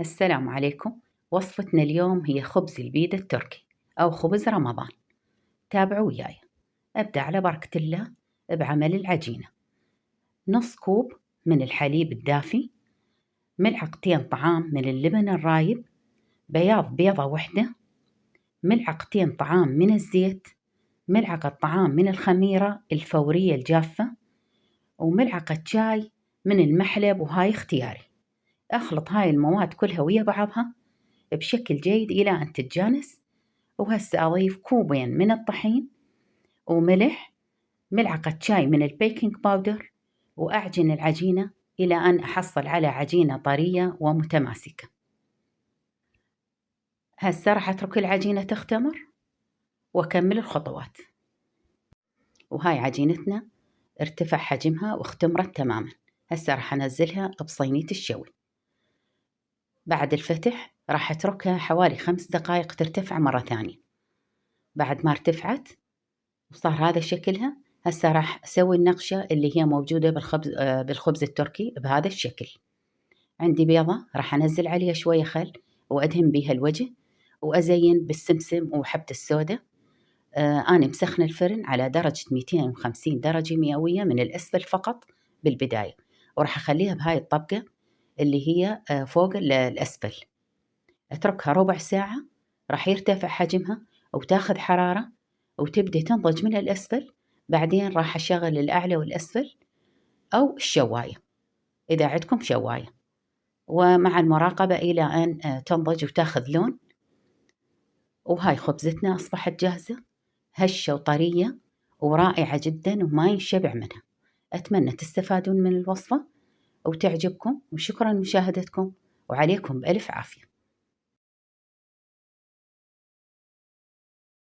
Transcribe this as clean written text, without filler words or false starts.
السلام عليكم. وصفتنا اليوم هي خبز البيد التركي أو خبز رمضان. تابعوا وياي. أبدأ على بركة الله بعمل العجينة. نص كوب من الحليب الدافي، ملعقتين طعام من اللبن الرايب، بياض بيضة واحدة، ملعقتين طعام من الزيت، ملعقة طعام من الخميرة الفورية الجافة، وملعقة شاي من المحلب، وهاي اختياري. أخلط هاي المواد كلها ويا بعضها بشكل جيد إلى أن تتجانس. وهسه أضيف كوبين من الطحين وملح، ملعقة شاي من البيكنج باودر، وأعجن العجينة إلى أن أحصل على عجينة طرية ومتماسكة. هسه راح أترك العجينة تختمر وأكمل الخطوات. وهاي عجينتنا ارتفع حجمها واختمرت تماما. هسه راح أنزلها بصينية الشوي. بعد الفتح راح أتركها حوالي 5 دقائق ترتفع مرة ثانية. بعد ما ارتفعت وصار هذا شكلها، هسه راح أسوي النقشة اللي هي موجودة بالخبز التركي بهذا الشكل. عندي بيضة راح أنزل عليها شوية خل وأدهن بيها الوجه، وأزين بالسمسم وحبة السوداء. أنا مسخنة الفرن على درجة 250 درجة مئوية من الأسفل فقط بالبداية، وراح أخليها بهاي الطبقة اللي هي فوق الأسفل. أتركها ربع ساعة، راح يرتفع حجمها وتاخذ حرارة وتبدأ تنضج من الأسفل. بعدين راح أشغل الأعلى والأسفل أو الشواية إذا عندكم شواية، ومع المراقبة إلى أن تنضج وتاخذ لون. وهاي خبزتنا أصبحت جاهزة، هشة وطرية ورائعة جدا وما ينشبع منها. أتمنى تستفادون من الوصفة وتعجبكم، وشكرا لمشاهدتكم، وعليكم بألف عافية.